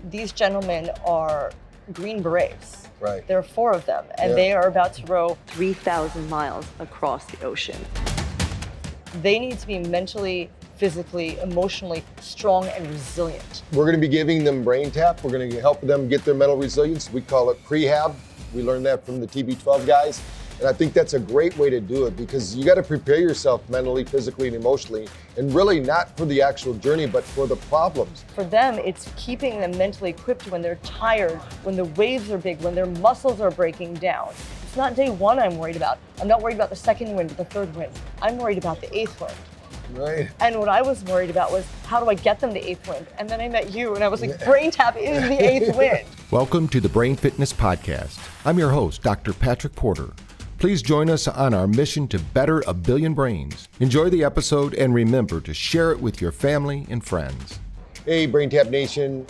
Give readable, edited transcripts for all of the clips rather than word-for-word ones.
these gentlemen are Green Berets. Right. There are 4 of them, and they are about to row 3,000 miles across the ocean. They need to be mentally, physically, emotionally strong and resilient. We're going to be giving them braintap. We're going to help them get their mental resilience. We call it prehab. We learned that from the TB12 guys. And I think that's a great way to do it, because you got to prepare yourself mentally, physically, and emotionally, and really not for the actual journey, but for the problems. For them, it's keeping them mentally equipped when they're tired, when the waves are big, when their muscles are breaking down. It's not day 1 I'm worried about. I'm not worried about the 2nd wind, the 3rd wind. I'm worried about the 8th wind. Right. And what I was worried about was, how do I get them the 8th wind? And then I met you, and I was like, braintap is the 8th wind. Welcome to the Brain Fitness Podcast. I'm your host, Dr. Patrick Porter. Please join us on our mission to better a billion brains. Enjoy the episode and remember to share it with your family and friends. Hey, BrainTap Nation.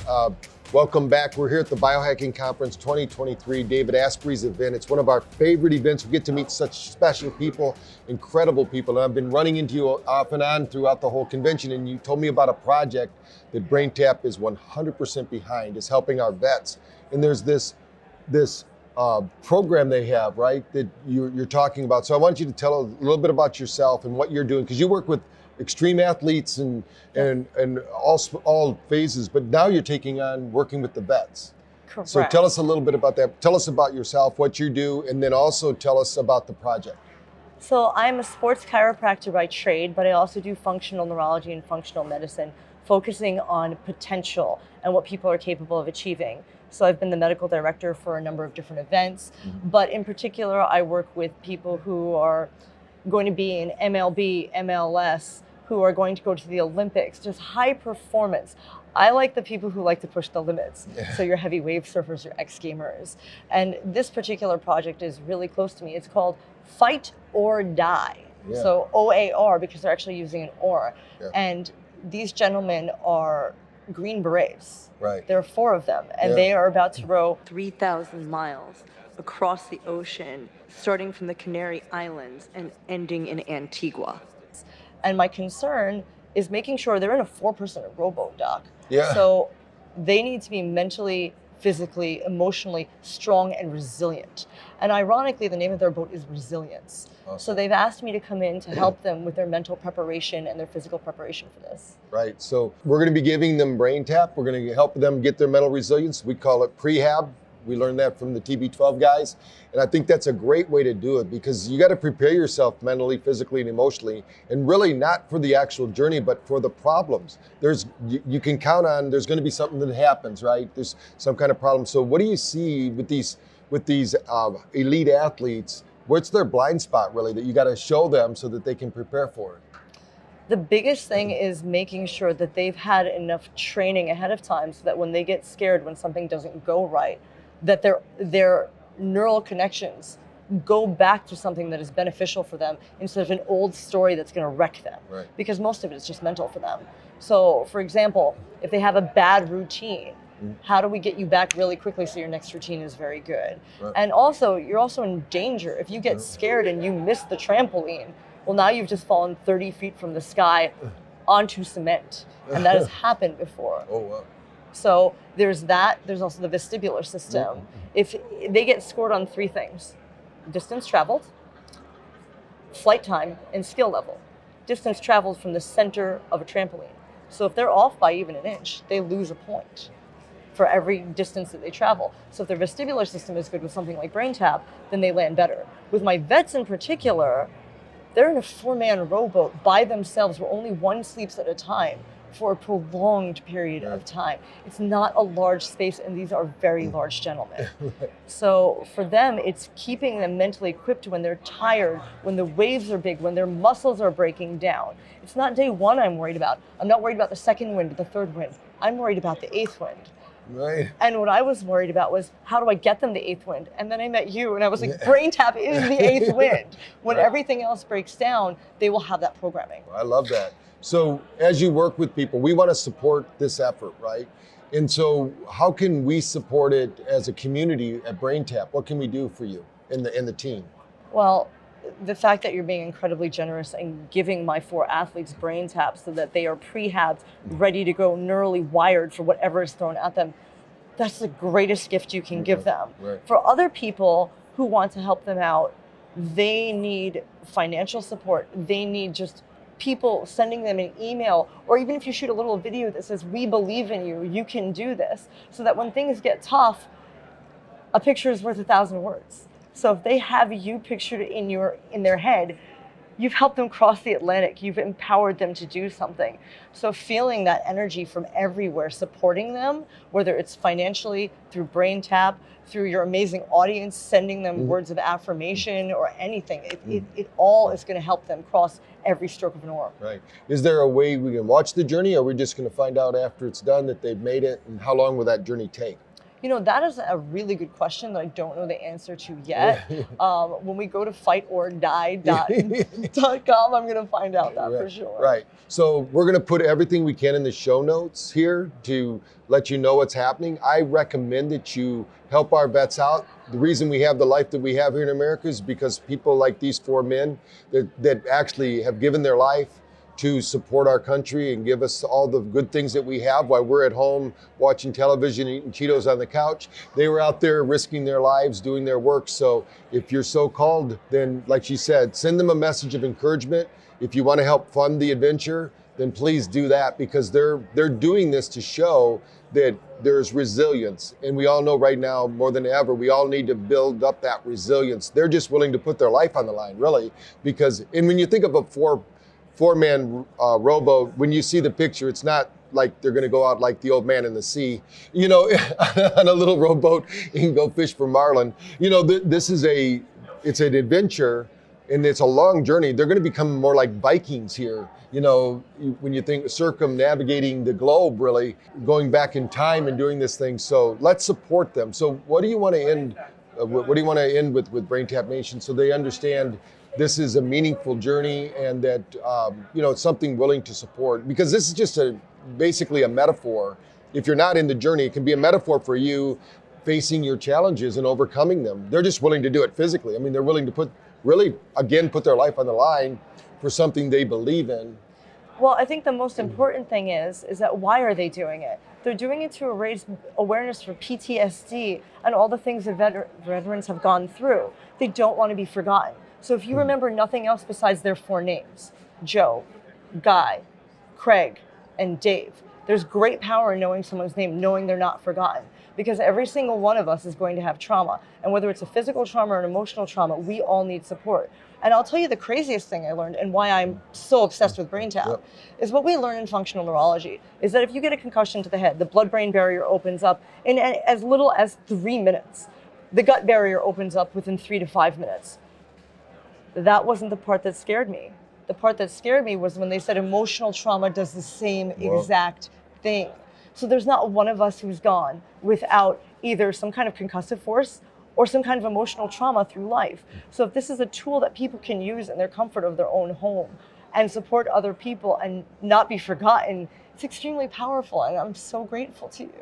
Welcome back. We're here at the Biohacking Conference 2023, David Asprey's event. It's one of our favorite events. We get to meet such special people, incredible people. And I've been running into you off and on throughout the whole convention, and you told me about a project that BrainTap is 100% behind, is helping our vets. And there's this program they have, right, that you're talking about. So I want you to tell a little bit about yourself and what you're doing, because you work with extreme athletes and all phases, but now you're taking on working with the vets. Correct. So tell us a little bit about that. Tell us about yourself, what you do, and then also tell us about the project. So I'm a sports chiropractor by trade, but I also do functional neurology and functional medicine, focusing on potential and what people are capable of achieving. So I've been the medical director for a number of different events, but in particular, I work with people who are going to be in MLB, MLS, who are going to go to the Olympics, just high performance. I like the people who like to push the limits. So your heavy wave surfers, your ex-gamers. And this particular project is really close to me. It's called Fight or Die. So OAR, because they're actually using an OR. And these gentlemen are Green Berets. Right. There are 4 of them, and they are about to row 3,000 miles across the ocean, starting from the Canary Islands and ending in Antigua. And my concern is making sure they're in a 4-person rowboat, Doc. So they need to be mentally, physically, emotionally strong and resilient. And ironically, the name of their boat is Resilience. Awesome. So they've asked me to come in to help them with their mental preparation and their physical preparation for this. Right. So we're going to be giving them braintap. We're going to help them get their mental resilience. We call it prehab. We learned that from the TB12 guys. And I think that's a great way to do it, because you got to prepare yourself mentally, physically, and emotionally, and really not for the actual journey, but for the problems. You can count on there's going to be something that happens, right? There's some kind of problem. So what do you see with these elite athletes? What's their blind spot, really, that you got to show them so that they can prepare for it? The biggest thing is making sure that they've had enough training ahead of time so that when they get scared when something doesn't go right, that their neural connections go back to something that is beneficial for them instead of an old story that's going to wreck them. Right. Because most of it is just mental for them. So, for example, if they have a bad routine, how do we get you back really quickly so your next routine is very good? Right. And also, you're also in danger. If you get scared and you miss the trampoline, well, now you've just fallen 30 feet from the sky onto cement. And that has happened before. Oh, wow. So there's that. There's also the vestibular system. If they get scored on 3 things: distance traveled, flight time, and skill level. Distance traveled from the center of a trampoline. So if they're off by even an inch, they lose a point for every distance that they travel. So if their vestibular system is good with something like braintap, then they land better. With my vets in particular, they're in a 4-man rowboat by themselves where only one sleeps at a time for a prolonged period of time. It's not a large space, and these are very large gentlemen. So for them, it's keeping them mentally equipped when they're tired, when the waves are big, when their muscles are breaking down. It's not day 1 I'm worried about. I'm not worried about the 2nd wind, the 3rd wind. I'm worried about the 8th wind. Right. And what I was worried about was, how do I get them the 8th wind? And then I met you, and I was like, braintap is the 8th wind. When everything else breaks down, they will have that programming. I love that. So as you work with people, we want to support this effort, right? And so how can we support it as a community at BrainTap? What can we do for you and the team? Well, the fact that you're being incredibly generous and giving my 4 athletes braintap so that they are prehabbed, ready to go, neurally wired for whatever is thrown at them, that's the greatest gift you can give them. Right. For other people who want to help them out, they need financial support. They need just people sending them an email, or even if you shoot a little video that says, we believe in you, you can do this, so that when things get tough, a picture is worth 1,000 words. So if they have you pictured in their head, you've helped them cross the Atlantic. You've empowered them to do something. So feeling that energy from everywhere, supporting them, whether it's financially, through BrainTap, through your amazing audience, sending them words of affirmation or anything, it all is going to help them cross every stroke of an oar. Right. Is there a way we can watch the journey, or are we just going to find out after it's done that they've made it, and how long will that journey take? You know, that is a really good question that I don't know the answer to yet. When we go to fightorDie.com, I'm going to find out that for sure. Right. So we're going to put everything we can in the show notes here to let you know what's happening. I recommend that you help our vets out. The reason we have the life that we have here in America is because people like these 4 men that actually have given their life to support our country and give us all the good things that we have while we're at home watching television, eating Cheetos on the couch. They were out there risking their lives, doing their work. So if you're so called, then like she said, send them a message of encouragement. If you want to help fund the adventure, then please do that, because they're doing this to show that there's resilience. And we all know right now, more than ever, we all need to build up that resilience. They're just willing to put their life on the line, really, because, and when you think of a four-man rowboat, when you see the picture, it's not like they're going to go out like the old man in the sea, you know, on a little rowboat and go fish for marlin. You know, it's an adventure, and it's a long journey. They're going to become more like Vikings here. You know, when you think circumnavigating the globe, really going back in time and doing this thing. So let's support them. So what do you want to end? What do you want to end with BrainTap Nation, so they understand this is a meaningful journey, and that it's something willing to support? Because this is just basically a metaphor. If you're not in the journey, it can be a metaphor for you facing your challenges and overcoming them. They're just willing to do it physically. I mean, they're willing to put their life on the line for something they believe in. Well, I think the most important thing is that why are they doing it? They're doing it to raise awareness for PTSD and all the things that veterans have gone through. They don't want to be forgotten. So if you remember nothing else besides their 4 names, Joe, Guy, Craig, and Dave, there's great power in knowing someone's name, knowing they're not forgotten, because every single one of us is going to have trauma. And whether it's a physical trauma or an emotional trauma, we all need support. And I'll tell you the craziest thing I learned, and why I'm so obsessed with BrainTap, is what we learn in functional neurology, is that if you get a concussion to the head, the blood-brain barrier opens up in as little as 3 minutes. The gut barrier opens up within 3 to 5 minutes. That wasn't the part that scared me. The part that scared me was when they said emotional trauma does the same exact thing. So there's not one of us who's gone without either some kind of concussive force or some kind of emotional trauma through life. So if this is a tool that people can use in their comfort of their own home and support other people and not be forgotten, it's extremely powerful, and I'm so grateful to you.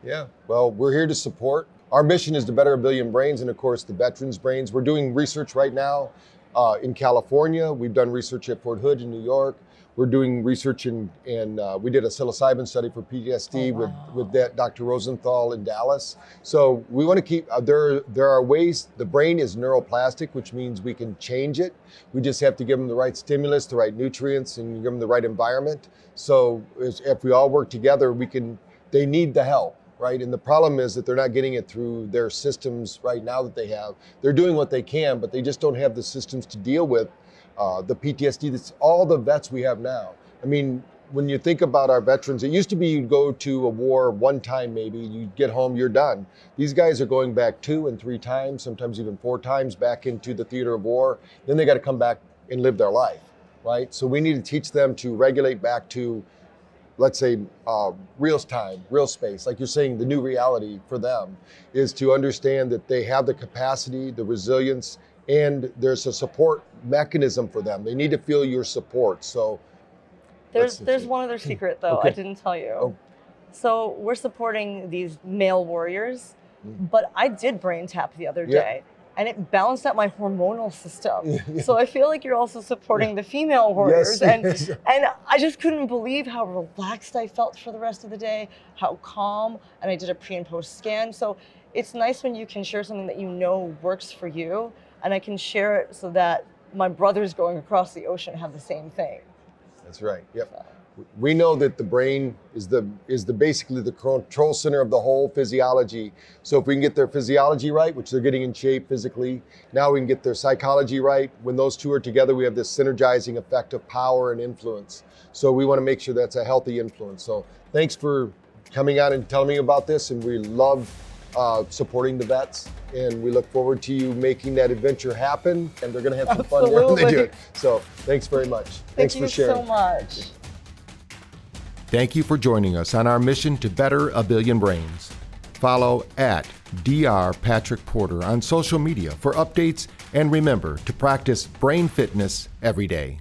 Yeah, well, we're here to support. Our mission is to better 1 billion brains, and of course the veterans' brains. We're doing research right now in California. We've done research at Fort Hood in New York. We're doing research we did a psilocybin study for PTSD with Dr. Rosenthal in Dallas. So we want to keep, there are ways. The brain is neuroplastic, which means we can change it. We just have to give them the right stimulus, the right nutrients, and give them the right environment. So if we all work together, they need the help, right? And the problem is that they're not getting it through their systems right now that they have. They're doing what they can, but they just don't have the systems to deal with the PTSD. That's all the vets we have now. I mean, when you think about our veterans, it used to be you'd go to a war one time maybe, you'd get home, you're done. These guys are going back 2 and 3 times, sometimes even 4 times back into the theater of war. Then they got to come back and live their life, right? So we need to teach them to regulate back to, let's say, real time, real space. Like you're saying, the new reality for them is to understand that they have the capacity, the resilience, and there's a support mechanism for them. They need to feel your support. So there's one other secret though, I didn't tell you. Oh. So we're supporting these male warriors, but I did BrainTap the other day, and it balanced out my hormonal system. So I feel like you're also supporting the female warriors. Yes. And I just couldn't believe how relaxed I felt for the rest of the day, how calm, and I did a pre and post scan. So it's nice when you can share something that you know works for you, and I can share it so that my brothers going across the ocean have the same thing. That's right. Yep. So. We know that the brain is basically the control center of the whole physiology. So if we can get their physiology right, which they're getting in shape physically, now we can get their psychology right. When those two are together, we have this synergizing effect of power and influence. So we want to make sure that's a healthy influence. So thanks for coming on and telling me about this, and we love supporting the vets, and we look forward to you making that adventure happen, and they're going to have some fun there when they do it. So thanks very much. Thanks for sharing. Thank you so much. Thank you for joining us on our mission to better a billion brains. Follow at Dr. Patrick Porter on social media for updates, and remember to practice brain fitness every day.